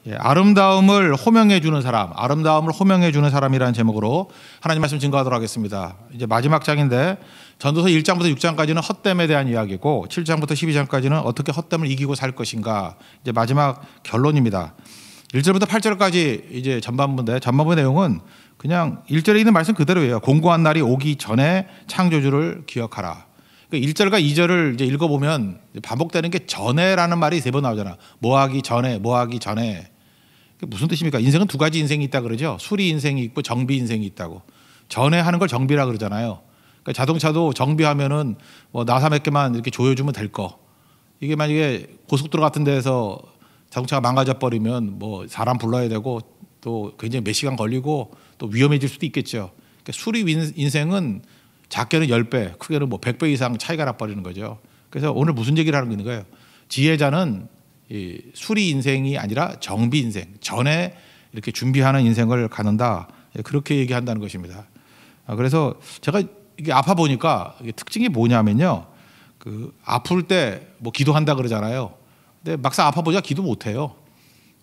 예, 아름다움을 호명해 주는 사람, 아름다움을 호명해 주는 사람이라는 제목으로 하나님 말씀 증거하도록 하겠습니다. 이제 마지막 장인데 전도서 1장부터 6장까지는 헛됨에 대한 이야기고 7장부터 12장까지는 어떻게 헛됨을 이기고 살 것인가, 이제 마지막 결론입니다. 1절부터 8절까지 이제 전반부인데, 전반부 내용은 그냥 1절에 있는 말씀 그대로예요. 공고한 날이 오기 전에 창조주를 기억하라. 1절과 2절을 이제 읽어보면 반복되는 게 전에라는 말이 3번 나오잖아. 뭐 하기 전에, 뭐 하기 전에. 무슨 뜻입니까? 인생은 2가지 인생이 있다 그러죠. 수리 인생이 있고 정비 인생이 있다고. 전에 하는 걸 정비라 그러잖아요. 그러니까 자동차도 정비하면은 뭐 나사 몇 개만 이렇게 조여주면 될 거. 이게 만약에 고속도로 같은 데서 자동차가 망가져 버리면 뭐 사람 불러야 되고 또 굉장히 몇 시간 걸리고 또 위험해질 수도 있겠죠. 그러니까 수리 인생은 작게는 10배, 크게는 뭐 100배 이상 차이가 나버리는 거죠. 그래서 오늘 무슨 얘기를 하는 거예요? 지혜자는 이 수리 인생이 아니라 정비 인생, 전에 이렇게 준비하는 인생을 갖는다. 그렇게 얘기한다는 것입니다. 그래서 제가 이게 아파 보니까 이게 특징이 뭐냐면요. 그 아플 때 뭐 기도한다 그러잖아요. 근데 막상 아파 보니까 기도 못 해요.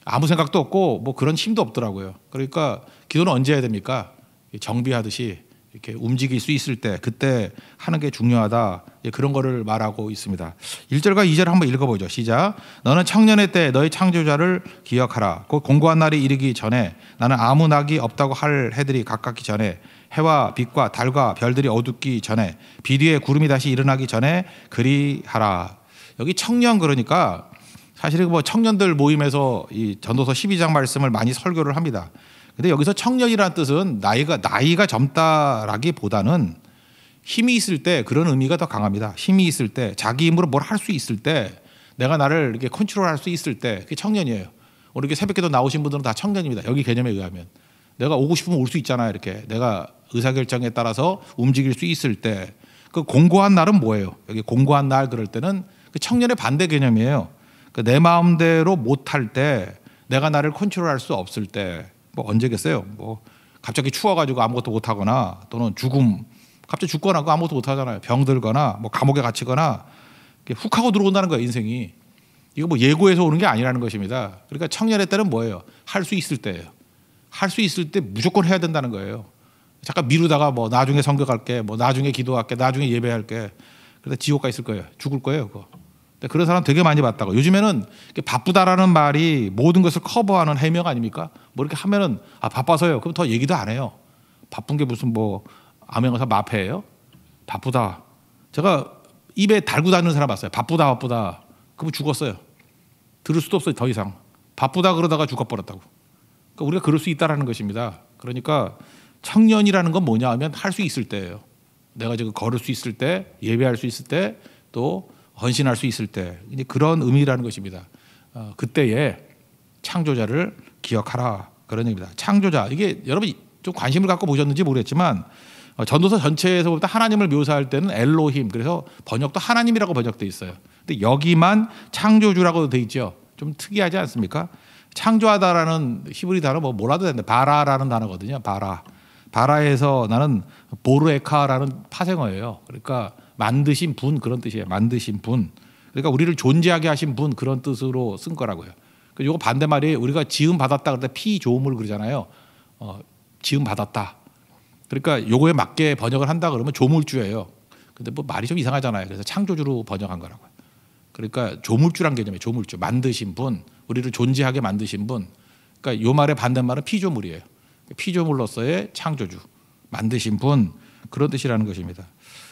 아무 생각도 없고 뭐 그런 힘도 없더라고요. 그러니까 기도는 언제 해야 됩니까? 정비하듯이 이렇게 움직일 수 있을 때, 그때 하는 게 중요하다. 그런 거를 말하고 있습니다. 1절과 2절 한번 읽어보죠. 시작. 너는 청년의 때 너의 창조자를 기억하라. 곧 공고한 날이 이르기 전에, 나는 아무 낙이 없다고 할 해들이 가깝기 전에, 해와 빛과 달과 별들이 어둡기 전에, 비뒤에 구름이 다시 일어나기 전에 그리하라. 여기 청년, 그러니까 사실은 뭐 청년들 모임에서 이 전도서 12장 말씀을 많이 설교를 합니다. 근데 여기서 청년이라는 뜻은 나이가 젊다라기보다는 힘이 있을 때, 그런 의미가 더 강합니다. 힘이 있을 때, 자기 힘으로 뭘 할 수 있을 때, 내가 나를 이렇게 컨트롤할 수 있을 때, 그게 청년이에요. 오늘 이렇게 새벽기도 나오신 분들은 다 청년입니다. 여기 개념에 의하면 내가 오고 싶으면 올 수 있잖아요. 이렇게 내가 의사결정에 따라서 움직일 수 있을 때. 그 공고한 날은 뭐예요? 여기 공고한 날 그럴 때는 그 청년의 반대 개념이에요. 그 내 마음대로 못할 때, 내가 나를 컨트롤할 수 없을 때. 뭐 언제겠어요? 뭐 갑자기 추워가지고 아무것도 못하거나, 또는 죽음, 갑자기 죽거나 아무것도 못하잖아요. 병들거나 뭐 감옥에 갇히거나 훅 하고 들어온다는 거예요. 인생이. 이거 뭐 예고해서 오는 게 아니라는 것입니다. 그러니까 청년의 때는 뭐예요? 할 수 있을 때예요. 할 수 있을 때 무조건 해야 된다는 거예요. 잠깐 미루다가 뭐 나중에 선교 갈게, 뭐 나중에 기도할게, 나중에 예배할게, 그러다 지옥 가 있을 거예요. 죽을 거예요. 그거. 그런 사람 되게 많이 봤다고. 요즘에는 바쁘다라는 말이 모든 것을 커버하는 해명 아닙니까? 뭐 이렇게 하면은 바빠서요. 그럼 더 얘기도 안 해요. 바쁜 게 무슨 뭐 암행어사 마패예요? 바쁘다. 제가 입에 달고 다니는 사람 봤어요. 바쁘다. 그럼 죽었어요. 들을 수도 없어요. 더 이상. 바쁘다 그러다가 죽어버렸다고. 그러니까 우리가 그럴 수 있다라는 것입니다. 그러니까 청년이라는 건 뭐냐 하면 할 수 있을 때예요. 내가 지금 걸을 수 있을 때, 예배할 수 있을 때, 또 헌신할 수 있을 때, 이제 그런 의미라는 것입니다. 그때에 창조자를 기억하라, 그런 얘기입니다. 창조자, 이게 여러분 좀 관심을 갖고 보셨는지 모르겠지만 전도서 전체에서 보다 하나님을 묘사할 때는 엘로힘, 그래서 번역도 하나님이라고 번역돼 있어요. 근데 여기만 창조주라고 돼 있죠. 좀 특이하지 않습니까? 창조하다라는 히브리 단어 뭐라도 되는데 바라라는 단어거든요. 바라에서 나는 보르에카라는 파생어예요. 그러니까 만드신 분, 그런 뜻이에요. 만드신 분. 그러니까 우리를 존재하게 하신 분, 그런 뜻으로 쓴 거라고요. 이거 반대말이 우리가 지음 받았다 그럴 때 피조물 그러잖아요. 지음 받았다. 그러니까 요거에 맞게 번역을 한다 그러면 조물주예요. 근데 뭐 말이 좀 이상하잖아요. 그래서 창조주로 번역한 거라고요. 그러니까 조물주란 개념이에요. 조물주. 만드신 분, 우리를 존재하게 만드신 분. 그러니까 요 말의 반대말은 피조물이에요. 피조물로서의 창조주, 만드신 분, 그런 뜻이라는 것입니다.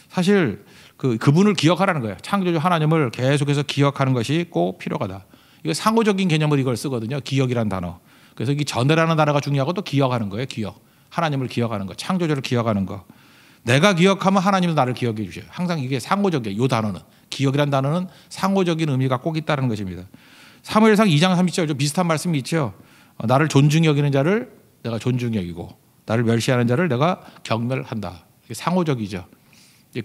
사실 그분을 기억하라는 거예요. 창조주 하나님을 계속해서 기억하는 것이 꼭 필요하다. 이거 상호적인 개념으로 이걸 쓰거든요. 기억이라는 단어. 그래서 이 전에라는 단어가 중요하고 또 기억하는 거예요. 기억. 하나님을 기억하는 거, 창조주를 기억하는 거. 내가 기억하면 하나님도 나를 기억해 주셔요. 항상 이게 상호적이에요. 이 단어는. 기억이라는 단어는 상호적인 의미가 꼭 있다는 것입니다. 사무엘상 2장 30절 좀 비슷한 말씀이 있죠. 나를 존중히 여기는 자를 내가 존중히 여기고 나를 멸시하는 자를 내가 경멸한다. 이게 상호적이죠.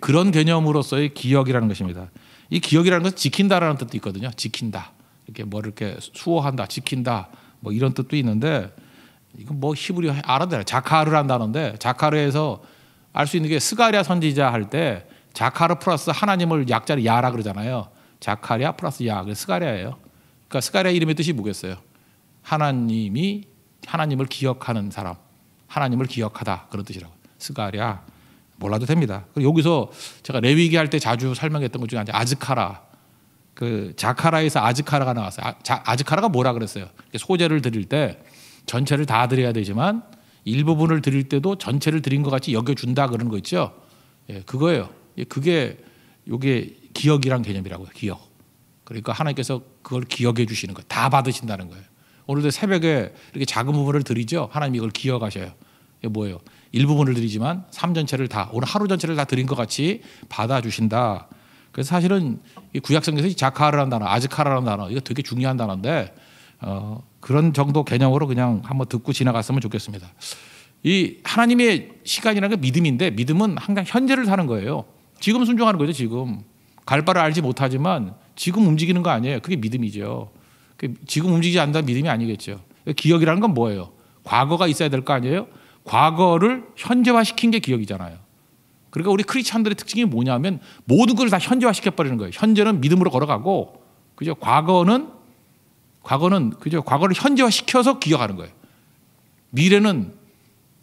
그런 개념으로서의 기억이라는 것입니다. 이 기억이라는 것은 지킨다라는 뜻도 있거든요. 지킨다. 이렇게 뭐 이렇게 수호한다, 지킨다, 뭐 이런 뜻도 있는데, 이건 뭐 히브리 알아들어요. 자카르라는 단어인데, 자카르에서 알 수 있는 게 스가랴 선지자 할 때 자카르 플러스 하나님을 약자로 야라 그러잖아요. 자카랴 플러스 야, 그래서 스가랴예요. 그러니까 스가랴 이름의 뜻이 뭐겠어요? 하나님을 기억하는 사람, 하나님을 기억하다 그런 뜻이라고. 스가랴 몰라도 됩니다. 그리고 여기서 제가 레위기 할 때 자주 설명했던 것 중에 아즈카라, 그 자카라에서 아즈카라가 나왔어요. 아즈카라가 뭐라 그랬어요? 소제를 드릴 때 전체를 다 드려야 되지만 일부분을 드릴 때도 전체를 드린 것 같이 여겨준다 그러는 거 있죠. 예, 그거예요. 그게 요게 기억이란 개념이라고요. 기억. 그러니까 하나님께서 그걸 기억해 주시는 거예요. 다 받으신다는 거예요. 오늘도 새벽에 이렇게 작은 부분을 드리죠. 하나님이 이걸 기억하셔요. 이게 뭐예요? 일부분을 드리지만 삶 전체를 다, 오늘 하루 전체를 다 드린 것 같이 받아주신다. 그래서 사실은 이 구약성경에서 자카라라는 단어, 아즈카라라는 단어, 이거 되게 중요한 단어인데 그런 정도 개념으로 그냥 한번 듣고 지나갔으면 좋겠습니다. 이 하나님의 시간이라는 게 믿음인데 믿음은 항상 현재를 사는 거예요. 지금 순종하는 거죠. 지금 갈 바를 알지 못하지만 지금 움직이는 거 아니에요. 그게 믿음이죠. 지금 움직이지 않는다는 믿음이 아니겠죠. 기억이라는 건 뭐예요? 과거가 있어야 될 거 아니에요? 과거를 현재화시킨 게 기억이잖아요. 그러니까 우리 크리스찬들의 특징이 뭐냐면 모든 걸 다 현재화시켜버리는 거예요. 현재는 믿음으로 걸어가고, 그죠? 과거는 그죠? 과거를 현재화시켜서 기억하는 거예요. 미래는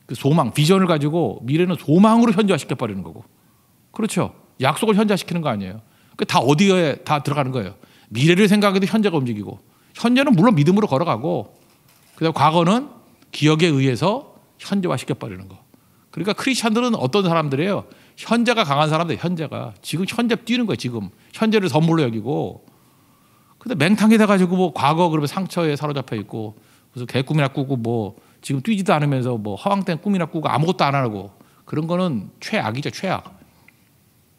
그 소망, 비전을 가지고 미래는 소망으로 현재화시켜버리는 거고, 그렇죠? 약속을 현재화시키는 거 아니에요. 다 어디에 다 들어가는 거예요. 미래를 생각해도 현재가 움직이고, 현재는 물론 믿음으로 걸어가고, 그다음 과거는 기억에 의해서 현재화시켜버리는 거. 그러니까 크리스찬들은 어떤 사람들이에요? 현재가 강한 사람들, 현재가 지금 현재 뛰는 거예요. 지금 현재를 선물로 여기고, 근데 맹탕이 돼가지고 뭐 과거 그러면 상처에 사로잡혀 있고, 무슨 개꿈이나 꾸고 뭐 지금 뛰지도 않으면서 뭐 허황된 꿈이나 꾸고 아무것도 안 하고, 그런 거는 최악이죠, 최악.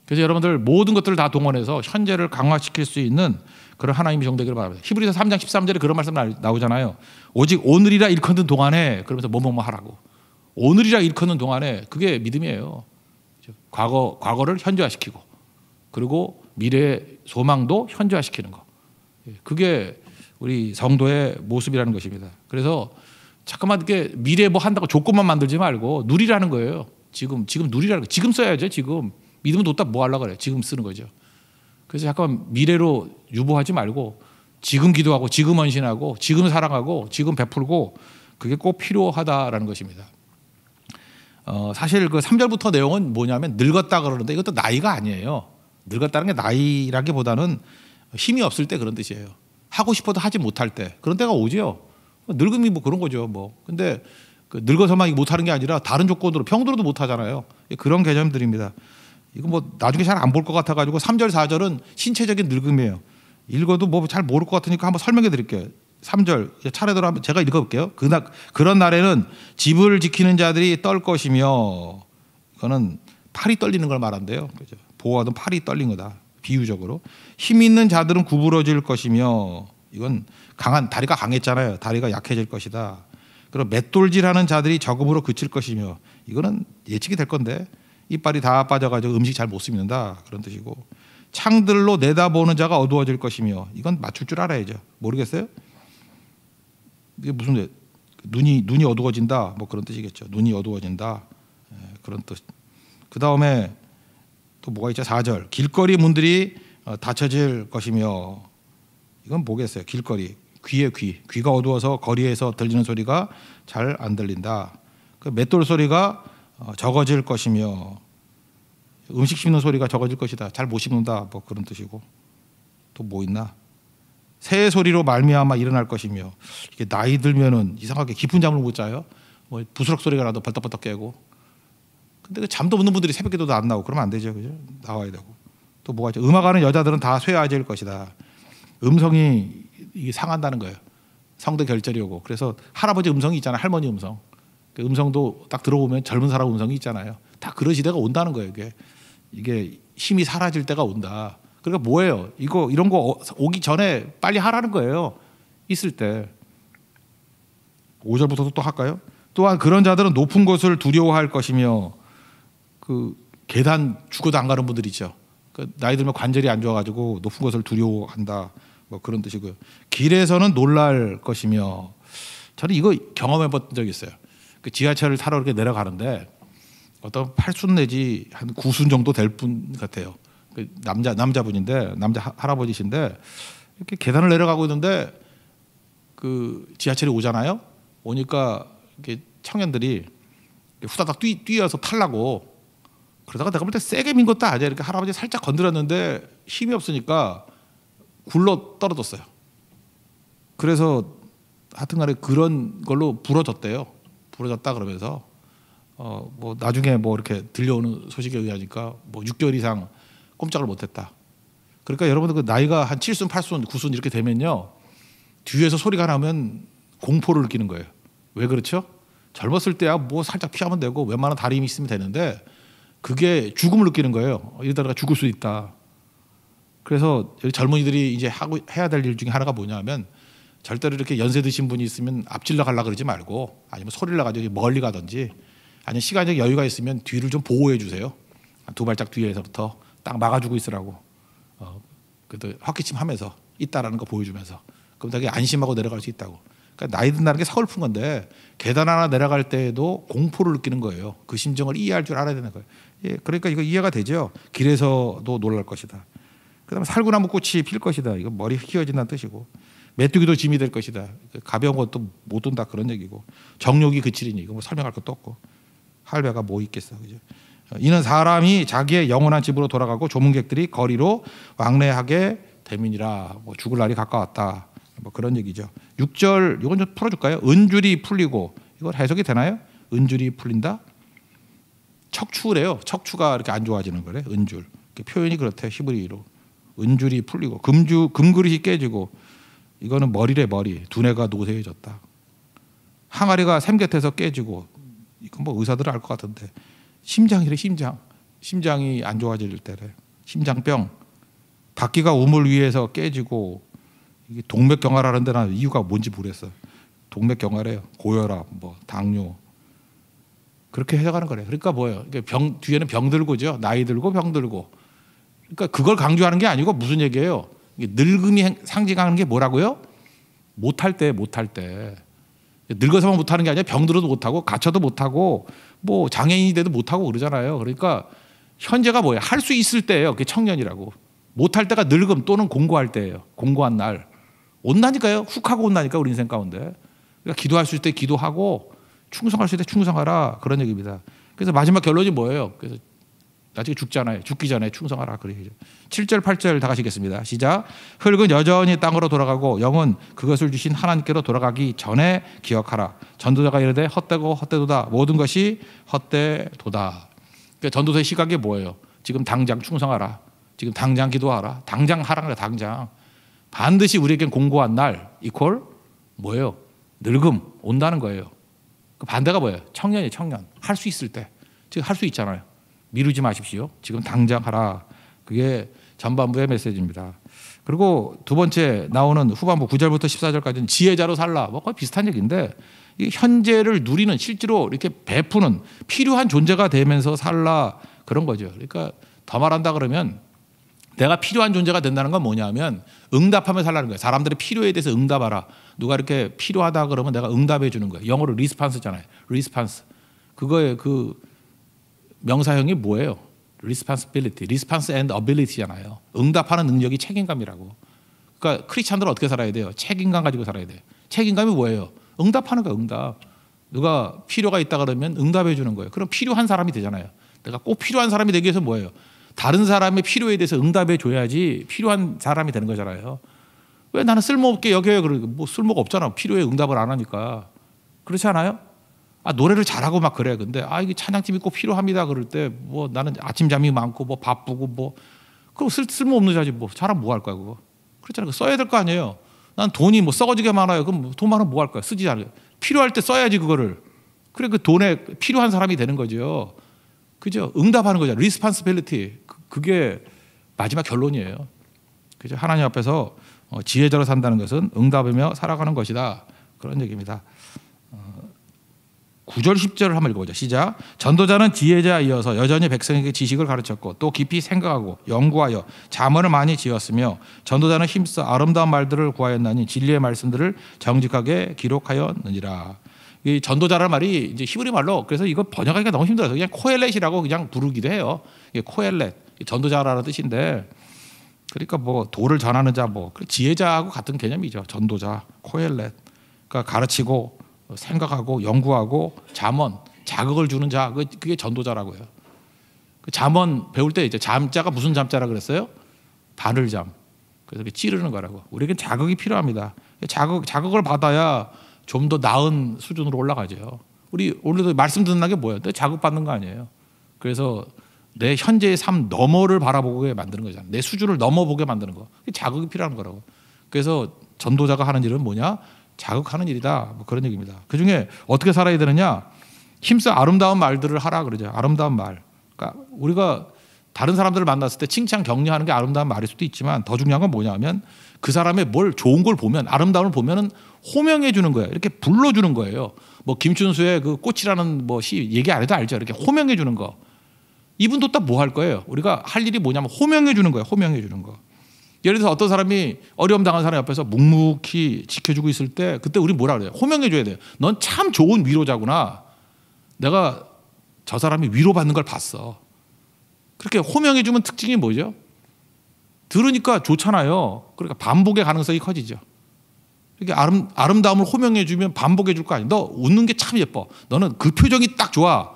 그래서 여러분들 모든 것들을 다 동원해서 현재를 강화시킬 수 있는 그런 하나님의 정되기를 바랍니다. 히브리서 3장 13절에 그런 말씀 나오잖아요. 오직 오늘이라 일컫는 동안에, 그러면서 뭐뭐뭐 하라고. 오늘이라 일컫는 동안에, 그게 믿음이에요. 과거를 현재화시키고, 그리고 미래의 소망도 현재화시키는 거. 그게 우리 성도의 모습이라는 것입니다. 그래서 잠깐만 이렇게 미래 뭐 한다고 조건만 만들지 말고 누리라는 거예요. 지금 누리라는 거. 지금 써야죠. 지금 믿음은 뒀다 뭐 하려고 그래요. 지금 쓰는 거죠. 그래서 잠깐 미래로 유보하지 말고 지금 기도하고 지금 헌신하고 지금 사랑하고 지금 베풀고, 그게 꼭 필요하다라는 것입니다. 사실 그 3절부터 내용은 뭐냐면 늙었다 그러는데 이것도 나이가 아니에요. 늙었다는 게 나이라기보다는 힘이 없을 때 그런 뜻이에요. 하고 싶어도 하지 못할 때 그런 때가 오죠. 늙음이 뭐 그런 거죠. 뭐 근데 그 늙어서만 못하는 게 아니라 다른 조건으로 병들어도 못하잖아요. 그런 개념들입니다. 이거 뭐 나중에 잘 안 볼 것 같아가지고 3절 4절은 신체적인 늙음이에요. 읽어도 뭐 잘 모를 것 같으니까 한번 설명해 드릴게요. 3절 차례대로 한번 제가 읽어볼게요. 그런 날에는 집을 지키는 자들이 떨 것이며, 이거는 팔이 떨리는 걸 말한대요. 그죠? 보호하던 팔이 떨린 거다. 비유적으로. 힘 있는 자들은 구부러질 것이며, 이건 다리가 강했잖아요. 다리가 약해질 것이다. 그리고 맷돌질하는 자들이 적음으로 그칠 것이며, 이거는 예측이 될 건데 이빨이 다 빠져가지고 음식 잘 못 씹는다 그런 뜻이고, 창들로 내다보는 자가 어두워질 것이며, 이건 맞출 줄 알아야죠. 모르겠어요? 이게 무슨 눈이 어두워진다 뭐 그런 뜻이겠죠. 눈이 어두워진다 그런 뜻. 그 다음에 또 뭐가 있죠? 4절 길거리 문들이 닫혀질 것이며, 이건 뭐겠어요? 길거리 귀가 어두워서 거리에서 들리는 소리가 잘 안 들린다. 그 맷돌 소리가 적어질 것이며, 음식 씹는 소리가 적어질 것이다. 잘 못 씹는다 뭐 그런 뜻이고, 또 뭐 있나? 새 소리로 말미암아 일어날 것이며, 이게 나이 들면은 이상하게 깊은 잠을 못 자요. 뭐 부스럭 소리가 나도 벌떡벌떡 깨고. 근데 그 잠도 없는 분들이 새벽기도도 안 나오고 그러면 안 되죠, 그죠? 나와야 되고. 또 뭐가 있죠? 음악하는 여자들은 다 쇠아질 것이다. 음성이 이게 상한다는 거예요. 성대 결절이 오고. 그래서 할아버지 음성이 있잖아요. 할머니 음성. 그 음성도 딱 들어보면 젊은 사람 음성이 있잖아요. 다 그런 시대가 온다는 거예요. 이게 힘이 사라질 때가 온다. 그러니까 뭐예요? 이런 거 오기 전에 빨리 하라는 거예요. 있을 때. 5절부터 또 할까요? 또한 그런 자들은 높은 곳을 두려워할 것이며, 그 계단 죽어도 안 가는 분들 있죠. 그 나이 들면 관절이 안 좋아가지고 높은 곳을 두려워한다. 뭐 그런 뜻이고요. 길에서는 놀랄 것이며, 저는 이거 경험해본 적이 있어요. 그 지하철을 타러 이렇게 내려가는데 어떤 8순 내지 한 9순 정도 될 분 같아요. 그 남자분인데, 남자 할아버지신데 이렇게 계단을 내려가고 있는데 그 지하철이 오잖아요. 오니까 이렇게 청년들이 후다닥 뛰어서 타려고 그러다가 내가 볼 때 세게 민 것도 아니야. 이렇게 할아버지 살짝 건드렸는데 힘이 없으니까 굴러 떨어졌어요. 그래서 하여튼간에 그런 걸로 부러졌대요. 부러졌다 그러면서 뭐 나중에 뭐 이렇게 들려오는 소식에 의하니까 뭐 6개월 이상 꼼짝을 못했다. 그러니까 여러분들 그 나이가 한 7순, 8순, 9순 이렇게 되면요, 뒤에서 소리가 나면 공포를 느끼는 거예요. 왜 그렇죠? 젊었을 때야 뭐 살짝 피하면 되고 웬만한 다리 힘이 있으면 되는데 그게 죽음을 느끼는 거예요. 이러다가 죽을 수 있다. 그래서 젊은이들이 이제 해야 될 일 중에 하나가 뭐냐면 절대로 이렇게 연세 드신 분이 있으면 앞질러 가려고 그러지 말고 아니면 소리를 내가지고 멀리 가든지 아니면 시간적 여유가 있으면 뒤를 좀 보호해 주세요. 두 발짝 뒤에서부터 딱 막아주고 있으라고. 그래도 헛기침 하면서 있다라는 거 보여주면서 그럼 되게 안심하고 내려갈 수 있다고. 그러니까 나이 든다는 게 서글픈 건데 계단 하나 내려갈 때에도 공포를 느끼는 거예요. 그 심정을 이해할 줄 알아야 되는 거예요. 예, 그러니까 이거 이해가 되죠. 길에서도 놀랄 것이다. 그다음에 살구나무 꽃이 필 것이다. 이거 머리 휘어진다는 뜻이고 메뚜기도 짐이 될 것이다. 가벼운 것도 못 온다 그런 얘기고 정욕이 그치리니 이거 뭐 설명할 것도 없고 할배가 뭐 있겠어, 그죠? 이는 사람이 자기의 영원한 집으로 돌아가고 조문객들이 거리로 왕래하게 됨이니라. 뭐 죽을 날이 가까웠다. 뭐 그런 얘기죠. 6절 이건 좀 풀어줄까요? 은줄이 풀리고 이걸 해석이 되나요? 은줄이 풀린다? 척추래요. 척추가 이렇게 안 좋아지는 거래. 은줄. 표현이 그렇대요. 히브리어로. 은줄이 풀리고 금그릇이 깨지고 이거는 머리래 머리. 두뇌가 노쇠해졌다. 항아리가 샘곁에서 깨지고 이건 뭐 의사들은 알 것 같은데 심장이래. 심장이 안 좋아질 때래. 심장병. 바퀴가 우물 위에서 깨지고 이게 동맥경화라는 데는 이유가 뭔지 모르겠어. 동맥경화래요. 고혈압, 뭐 당뇨. 그렇게 해석하는 거래요. 그러니까 뭐예요? 뒤에는 병 들고죠. 나이 들고 병 들고. 그러니까 그걸 강조하는 게 아니고 무슨 얘기예요? 늙음이 상징하는 게 뭐라고요? 못할 때. 늙어서만 못하는 게 아니라 병들어도 못하고 갇혀도 못하고 뭐 장애인이 돼도 못하고 그러잖아요. 그러니까 현재가 뭐예요? 할 수 있을 때예요. 그게 청년이라고. 못할 때가 늙음 또는 공고할 때예요. 공고한 날. 온다니까요. 훅 하고 온다니까 우리 인생 가운데. 그러니까 기도할 수 있을 때 기도하고 충성할 수 있을 때 충성하라 그런 얘기입니다. 그래서 마지막 결론이 뭐예요? 그래서 나중에 죽잖아요. 죽기 전에 충성하라 그런 얘기죠. 7절 8절 다 가시겠습니다. 시작. 흙은 여전히 땅으로 돌아가고 영은 그것을 주신 하나님께로 돌아가기 전에 기억하라. 전도자가 이르되 헛되고 헛되도다. 모든 것이 헛되도다. 그러니까 전도서의 시각이 뭐예요? 지금 당장 충성하라. 지금 당장 기도하라. 당장 하라 그래. 당장. 반드시 우리에겐 공고한 날 이퀄 뭐예요? 늙음 온다는 거예요. 그 반대가 뭐예요? 청년이 청년. 할 수 있을 때. 지금 할 수 있잖아요. 미루지 마십시오. 지금 당장 하라. 그게 전반부의 메시지입니다. 그리고 두 번째 나오는 후반부 9절부터 14절까지는 지혜자로 살라. 뭐 거의 비슷한 얘기인데 이 현재를 누리는 실제로 이렇게 베푸는 필요한 존재가 되면서 살라 그런 거죠. 그러니까 더 말한다 그러면 내가 필요한 존재가 된다는 건 뭐냐면 응답하며 살라는 거예요. 사람들의 필요에 대해서 응답하라. 누가 이렇게 필요하다 그러면 내가 응답해 주는 거예요. 영어로 리스판스잖아요. 리스판스. 그거의 그 명사형이 뭐예요? responsibility, response and ability잖아요. 응답하는 능력이 책임감이라고. 그러니까 크리스찬들은 어떻게 살아야 돼요? 책임감 가지고 살아야 돼요. 책임감이 뭐예요? 응답하는 거예요. 응답. 누가 필요가 있다 그러면 응답해 주는 거예요. 그럼 필요한 사람이 되잖아요. 내가 꼭 필요한 사람이 되기 위해서 뭐예요? 다른 사람의 필요에 대해서 응답해 줘야지 필요한 사람이 되는 거잖아요. 왜 나는 쓸모없게 여겨요? 뭐 쓸모가 없잖아. 필요에 응답을 안 하니까. 그렇지 않아요? 노래를 잘하고 막 그래. 근데 이게 찬양팀이 꼭 필요합니다. 그럴 때 뭐 나는 아침 잠이 많고 뭐 바쁘고 뭐 그럼 쓸모없는 자지 뭐 잘하면 뭐 할 거야 그거. 그렇잖아요. 써야 될 거 아니에요. 난 돈이 뭐 썩어지게 많아요. 그럼 돈 많으면 뭐 할 거야? 쓰지 않아요. 필요할 때 써야지 그거를. 그래 그 돈에 필요한 사람이 되는 거죠. 그죠? 응답하는 거죠. 리스판시빌리티. 그게 마지막 결론이에요. 그죠? 하나님 앞에서 지혜자로 산다는 것은 응답하며 살아가는 것이다. 그런 얘기입니다. 9절 10절을 한번 읽어보자. 시작. 전도자는 지혜자이어서 여전히 백성에게 지식을 가르쳤고 또 깊이 생각하고 연구하여 자문을 많이 지었으며 전도자는 힘써 아름다운 말들을 구하였나니 진리의 말씀들을 정직하게 기록하였느니라. 이 전도자라는 말이 이제 히브리 말로 그래서 이거 번역하기가 너무 힘들어서 그냥 코엘렛이라고 그냥 부르기도 해요. 이게 코엘렛 전도자라는 뜻인데 그러니까 뭐 도를 전하는 자 뭐 지혜자하고 같은 개념이죠. 전도자 코엘렛. 그러니까 가르치고 생각하고 연구하고 잠언, 자극을 주는 자, 그게 전도자라고요. 그 잠언 배울 때 이제 잠자가 무슨 잠자라 그랬어요? 바늘잠. 그래서 찌르는 거라고. 우리에겐 자극이 필요합니다. 자극을 받아야 좀 더 나은 수준으로 올라가죠. 우리 오늘도 말씀 듣는 게 뭐예요? 자극받는 거 아니에요. 그래서 내 현재의 삶 너머를 바라보게 만드는 거잖아요. 내 수준을 넘어보게 만드는 거. 자극이 필요한 거라고. 그래서 전도자가 하는 일은 뭐냐? 자극하는 일이다. 뭐 그런 얘기입니다. 그중에 어떻게 살아야 되느냐? 힘써 아름다운 말들을 하라 그러죠. 아름다운 말. 그러니까 우리가 다른 사람들을 만났을 때 칭찬 격려하는 게 아름다운 말일 수도 있지만 더 중요한 건 뭐냐면 그 사람의 뭘 좋은 걸 보면 아름다움을 보면은 호명해 주는 거예요. 이렇게 불러주는 거예요. 뭐 김춘수의 그 꽃이라는 뭐 시 얘기 안 해도 알죠. 이렇게 호명해 주는 거. 이분도 딱 뭐 할 거예요. 우리가 할 일이 뭐냐면 호명해 주는 거예요. 호명해 주는 거. 예를 들어서 어떤 사람이 어려움 당한 사람 옆에서 묵묵히 지켜주고 있을 때 그때 우리 뭐라 그래요? 호명해 줘야 돼요. 넌 참 좋은 위로자구나. 내가 저 사람이 위로받는 걸 봤어. 그렇게 호명해 주면 특징이 뭐죠? 들으니까 좋잖아요. 그러니까 반복의 가능성이 커지죠. 이렇게 아름다움을 호명해 주면 반복해 줄 거 아니에요. 너 웃는 게 참 예뻐. 너는 그 표정이 딱 좋아.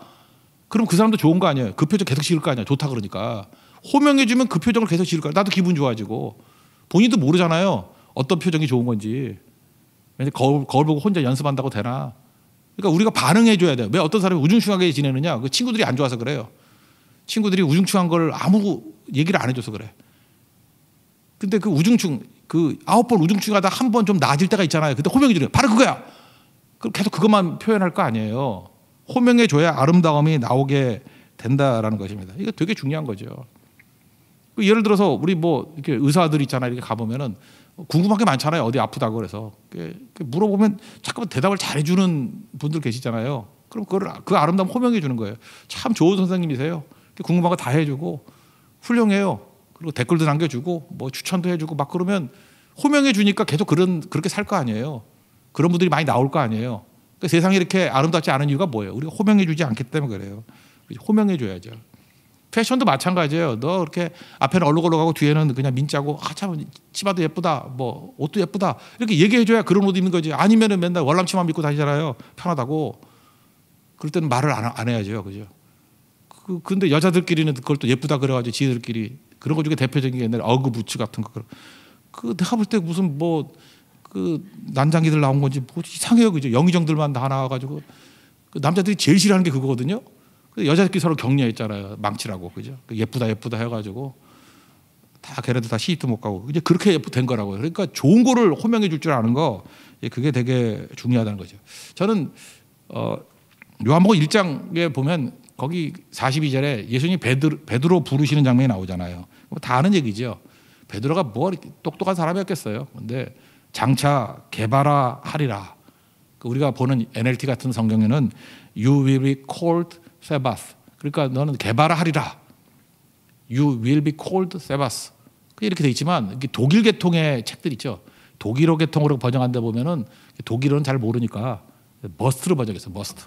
그럼 그 사람도 좋은 거 아니에요. 그 표정 계속 지을 거 아니야. 좋다 그러니까. 호명해 주면 그 표정을 계속 지을 거야. 나도 기분 좋아지고. 본인도 모르잖아요. 어떤 표정이 좋은 건지. 거울 보고 혼자 연습한다고 되나. 그러니까 우리가 반응해 줘야 돼요. 왜 어떤 사람이 우중충하게 지내느냐. 그 친구들이 안 좋아서 그래요. 친구들이 우중충한 걸 아무 얘기를 안 해줘서 그래. 근데 그 우중충, 그 9번 우중충하다 한 번 좀 나아질 때가 있잖아요. 그때 호명해 주는 거야. 바로 그거야. 그럼 계속 그것만 표현할 거 아니에요. 호명해 줘야 아름다움이 나오게 된다라는 것입니다. 이거 되게 중요한 거죠. 예를 들어서 우리 뭐 이렇게 의사들 있잖아요. 이렇게 가보면은 궁금한 게 많잖아요. 어디 아프다고 그래서 물어보면 잠깐만 대답을 잘해주는 분들 계시잖아요. 그럼 그 아름다움 호명해 주는 거예요. 참 좋은 선생님이세요. 궁금한 거 다 해주고 훌륭해요. 그리고 댓글도 남겨주고 뭐 추천도 해주고 막 그러면 호명해 주니까 계속 그렇게 살 거 아니에요. 그런 분들이 많이 나올 거 아니에요. 그러니까 세상이 이렇게 아름답지 않은 이유가 뭐예요? 우리가 호명해 주지 않기 때문에 그래요. 호명해 줘야죠. 패션도 마찬가지예요. 너 이렇게 앞에는 얼룩얼룩하고 뒤에는 그냥 민짜고 참 치마도 예쁘다, 뭐 옷도 예쁘다 이렇게 얘기해 줘야 그런 옷 입는 거지. 아니면은 맨날 월남치마 입고 다니잖아요. 편하다고. 그럴 때는 말을 안 해야죠, 그죠? 근데 여자들끼리는 그걸 또 예쁘다 그래가지고 지들끼리 그런 것 중에 대표적인 게 옛날에 어그 부츠 같은 거. 내가 볼 때 무슨 뭐 그 난장기들 나온 건지 뭐 이상해요, 그죠? 영의정들만 다 나와가지고 남자들이 제일 싫어하는 게 그거거든요. 여자들끼리 서로 격려했잖아요. 망치라고, 그죠? 예쁘다 해가지고 다 걔네들 다 시집도 못 가고 이제 그렇게 된 거라고요. 그러니까 좋은 거를 호명해 줄 줄 아는 거 그게 되게 중요하다는 거죠. 저는 요한복음 1장에 보면 거기 42절에 예수님이 베드로 부르시는 장면이 나오잖아요. 다 아는 얘기죠. 베드로가 뭐 이렇게 똑똑한 사람이었겠어요. 근데 장차 개바라 하리라. 우리가 보는 NLT 같은 성경에는 You will be called 세바스. 그러니까 너는 개바라 하리라. You will be called 세바스. 이렇게 돼 있지만 독일 계통의 책들 있죠. 독일어 계통으로 번역한다 보면은 독일어는 잘 모르니까 must로 번역했어. must.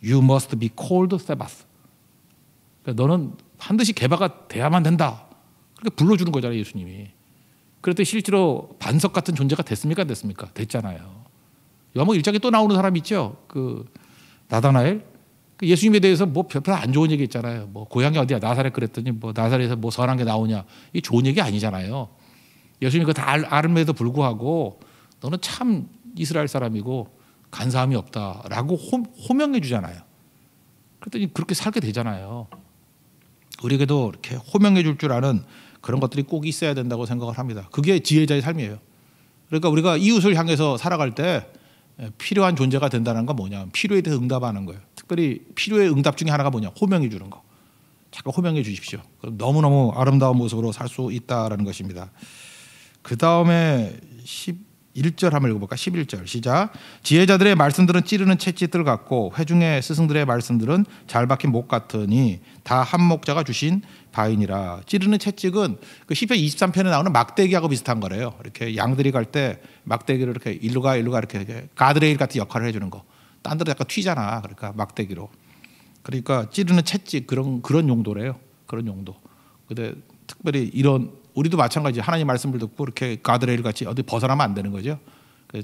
You must be called 세바스. 그러니까 너는 반드시 개바가 돼야만 된다. 그렇게 불러주는 거잖아요, 예수님이. 그랬더니 실제로 반석 같은 존재가 됐습니까? 됐잖아요. 요한복음 1장에 또 나오는 사람 있죠. 그 나다나엘. 예수님에 대해서 뭐 별로 안 좋은 얘기 있잖아요. 뭐 고향이 어디야? 나사렛 그랬더니 뭐 나사렛에서 뭐 선한 게 나오냐? 이 좋은 얘기 아니잖아요. 예수님이 그거 다 알음에도 불구하고 너는 참 이스라엘 사람이고 간사함이 없다라고 호명해 주잖아요. 그랬더니 그렇게 살게 되잖아요. 우리에게도 이렇게 호명해 줄 아는 그런 것들이 꼭 있어야 된다고 생각을 합니다. 그게 지혜자의 삶이에요. 그러니까 우리가 이웃을 향해서 살아갈 때 필요한 존재가 된다는 건 뭐냐? 필요에 대해서 응답하는 거예요. 특별히 필요의 응답 중에 하나가 뭐냐? 호명해 주는 거. 잠깐 호명해 주십시오. 그럼 너무너무 아름다운 모습으로 살 수 있다라는 것입니다. 그 다음에 11절 한번 읽어볼까? 11절 시작. 지혜자들의 말씀들은 찌르는 채찍들 같고 회중의 스승들의 말씀들은 잘 박힌 목 같으니 다 한 목자가 주신 바이니라. 찌르는 채찍은 그 시편 23편에 나오는 막대기하고 비슷한 거래요. 이렇게 양들이 갈 때 막대기를 이렇게 일로 가 이렇게 가드레일 같은 역할을 해주는 거. 딴 데로 약간 튀잖아. 그러니까 막대기로. 그러니까 찌르는 채찍 그런 용도래요. 그런 용도. 근데 특별히 이런 우리도 마찬가지 하나님 말씀을 듣고 이렇게 가드레일 같이 어디 벗어나면 안 되는 거죠.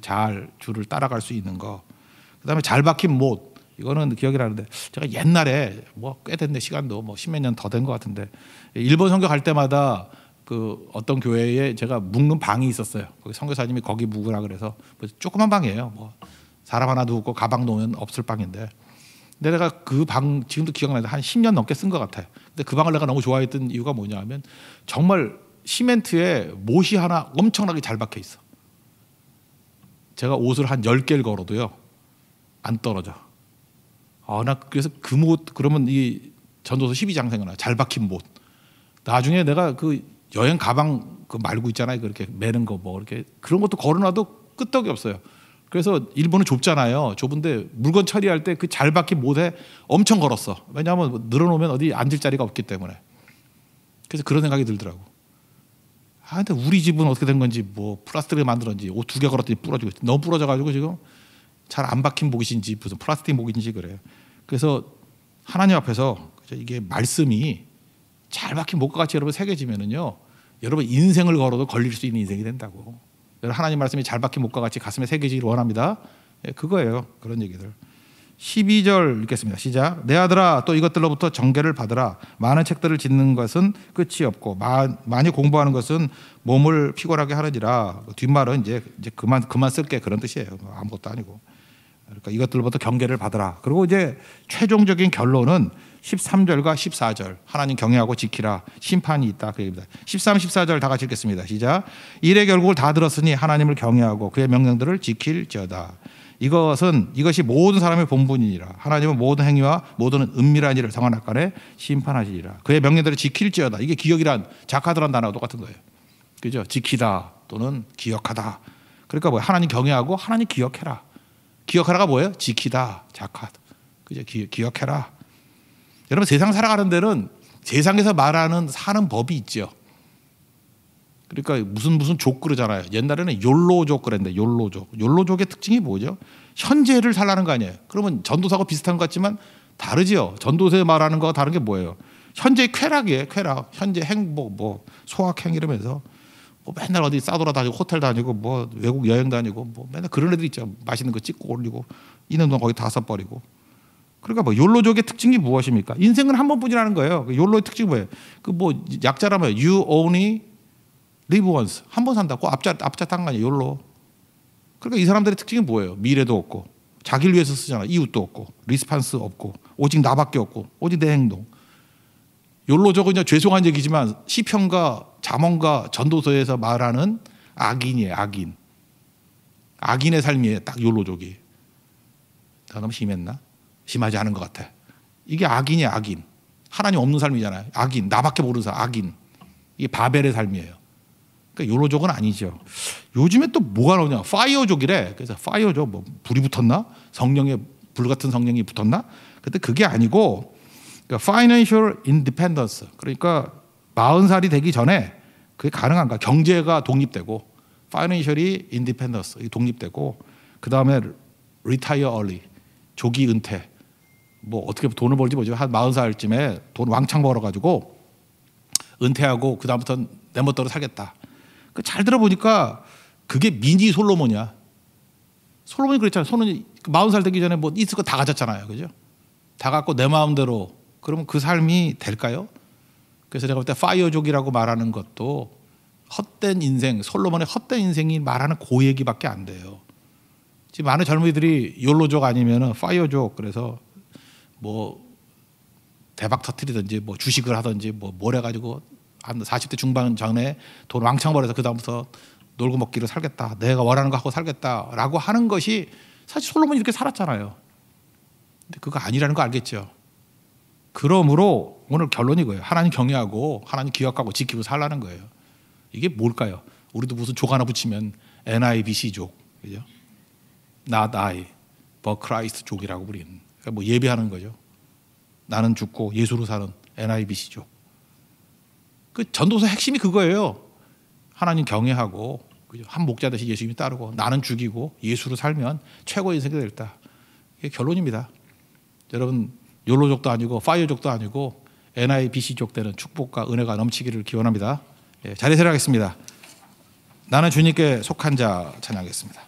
잘 줄을 따라갈 수 있는 거. 그다음에 잘 박힌 못. 이거는 기억이 나는데 제가 옛날에 뭐 꽤 됐네 시간도 뭐 십몇 년 더 된 것 같은데 일본 선교 갈 때마다 그 어떤 교회에 제가 묵는 방이 있었어요. 거기 선교사님이 거기 묵으라 그래서 뭐 조그만 방이에요. 뭐 사람 하나 누우고 가방 놓으면 없을 방인데. 근데 내가 그 방 지금도 기억나는데 한 10년 넘게 쓴 것 같아요. 근데 그 방을 내가 너무 좋아했던 이유가 뭐냐면 정말 시멘트에 못이 하나 엄청나게 잘 박혀 있어. 제가 옷을 한 10개를 걸어도요 안 떨어져. 나 그래서 그 못 그러면 이 전도서 12장 생각나. 잘 박힌 못. 나중에 내가 그 여행 가방 그 말고 있잖아요. 그렇게 매는 거 뭐 이렇게 그런 것도 걸어놔도 끄떡이 없어요. 그래서 일본은 좁잖아요. 좁은데 물건 처리할 때 그 잘 박힌 못에 엄청 걸었어. 왜냐하면 늘어놓으면 어디 앉을 자리가 없기 때문에. 그래서 그런 생각이 들더라고. 근데 우리 집은 어떻게 된 건지 뭐 플라스틱을 만들었는지 옷 2개 걸었더니 부러지고 너무 부러져가지고 지금 잘 안 박힌 목이신지 무슨 플라스틱 목인지 그래요. 그래서 하나님 앞에서 이게 말씀이 잘 박힌 목과 같이 여러분 새겨지면은요, 여러분 인생을 걸어도 걸릴 수 있는 인생이 된다고. 하나님 말씀이 잘 박힌 목과 같이 가슴에 새겨지기를 원합니다. 그거예요. 그런 얘기들. 12절 읽겠습니다. 시작. 내 아들아 또 이것들로부터 정죄를 받으라. 많은 책들을 짓는 것은 끝이 없고 많이 공부하는 것은 몸을 피곤하게 하느니라. 뒷말은 이제 그만 쓸게 그런 뜻이에요. 아무것도 아니고. 그러니까 이것들로부터 경계를 받으라. 그리고 이제 최종적인 결론은 13절과 14절 하나님 경외하고 지키라. 심판이 있다. 그 얘기입니다. 13, 14절 다 같이 읽겠습니다. 시작. 일의 결국을 다 들었으니 하나님을 경외하고 그의 명령들을 지킬지어다. 이것이 모든 사람의 본분이니라. 하나님은 모든 행위와 모든 은밀한 일을 성한악간에 심판하시리라. 그의 명령들을 지킬지어다. 이게 기억이란 자카드란 단어가 똑같은 거예요. 그죠? 지키다 또는 기억하다. 그러니까 뭐예요? 하나님 경외하고 하나님 기억해라. 기억하라가 뭐예요? 지키다. 자카드. 그죠? 기억해라. 여러분 세상 살아가는 데는 세상에서 말하는 사는 법이 있죠. 그러니까 무슨 족 그러잖아요. 옛날에는 욜로족 그랬는데 욜로족의 특징이 뭐죠? 현재를 살라는 거 아니에요. 그러면 전도사하고 비슷한 것 같지만 다르지요. 전도사에 말하는 거와 다른 게 뭐예요? 현재의 쾌락이에요. 쾌락. 현재 행복, 뭐 소확행 이러면서 뭐 맨날 어디 싸돌아다니고 호텔 다니고 뭐 외국 여행 다니고 뭐 맨날 그런 애들 있죠. 맛있는 거 찍고 올리고 있는 돈 거기 다 써버리고. 그러니까 뭐 욜로족의 특징이 무엇입니까? 인생은 한 번뿐이라는 거예요. 욜로의 특징이 뭐예요? 그 뭐 약자라면 you only live once. 한 번 산다고 앞자 딴 거 아니에요. 욜로. 그러니까 이 사람들의 특징이 뭐예요? 미래도 없고 자기를 위해서 쓰잖아. 이웃도 없고 리스판스 없고 오직 나밖에 없고 오직 내 행동. 욜로족은 이제 죄송한 얘기지만 시편과 잠언과 전도서에서 말하는 악인이에요. 악인. 악인의 삶이에요. 딱 욜로족이. 내가 너무 심했나? 심하지 않은 것 같아. 이게 악인이야. 악인. 하나님 없는 삶이잖아요. 악인. 나밖에 모르는 사람. 악인. 이게 바벨의 삶이에요. 그러니까 욜로족은 아니죠. 요즘에 또 뭐가 나오냐? 파이어족이래. 그래서 파이어족 뭐 불이 붙었나? 성령의 불 같은 성령이 붙었나? 근데 그게 아니고 그러니까 financial independence. 그러니까 40살이 되기 전에 그게 가능한가? 경제가 독립되고 financially independence 독립되고 그 다음에 retire early 조기 은퇴. 뭐 어떻게 돈을 벌지 뭐지 한 40살쯤에 돈 왕창 벌어가지고 은퇴하고 그 다음부터는 내 멋대로 살겠다. 잘 들어보니까 그게 미니 솔로몬이야. 솔로몬이 그랬잖아요. 솔로몬이 40살 되기 전에 뭐 있을 거 다 가졌잖아요. 그죠? 다 갖고 내 마음대로. 그러면 그 삶이 될까요? 그래서 내가 볼 때 파이어족이라고 말하는 것도 헛된 인생, 솔로몬의 헛된 인생이 말하는 그 얘기밖에 안 돼요. 지금 많은 젊은이들이 욜로족 아니면은 파이어족 그래서 뭐 대박 터뜨리든지 뭐 주식을 하든지 뭘 해가지고 한 40대 중반 전에 돈 왕창 벌어서 그 다음부터 놀고 먹기로 살겠다. 내가 원하는 거 하고 살겠다라고 하는 것이 사실 솔로몬이 이렇게 살았잖아요. 근데 그거 아니라는 거 알겠죠. 그러므로 오늘 결론이 이거예요. 하나님 경외하고 하나님 기억하고 지키고 살라는 거예요. 이게 뭘까요? 우리도 무슨 족 하나 붙이면 NIBC족, 그죠? Not I, but Christ 족이라고 우리는. 그러니까 뭐 예배하는 거죠. 나는 죽고 예수로 사는 NIBC족. 그 전도서 핵심이 그거예요. 하나님 경외하고 한 목자 대신 예수님이 따르고 나는 죽이고 예수로 살면 최고의 인생이 됐다. 이게 결론입니다. 여러분 욜로족도 아니고 파이어족도 아니고 NIBC족 되는 축복과 은혜가 넘치기를 기원합니다. 자리에 하겠습니다. 나는 주님께 속한 자 찬양하겠습니다.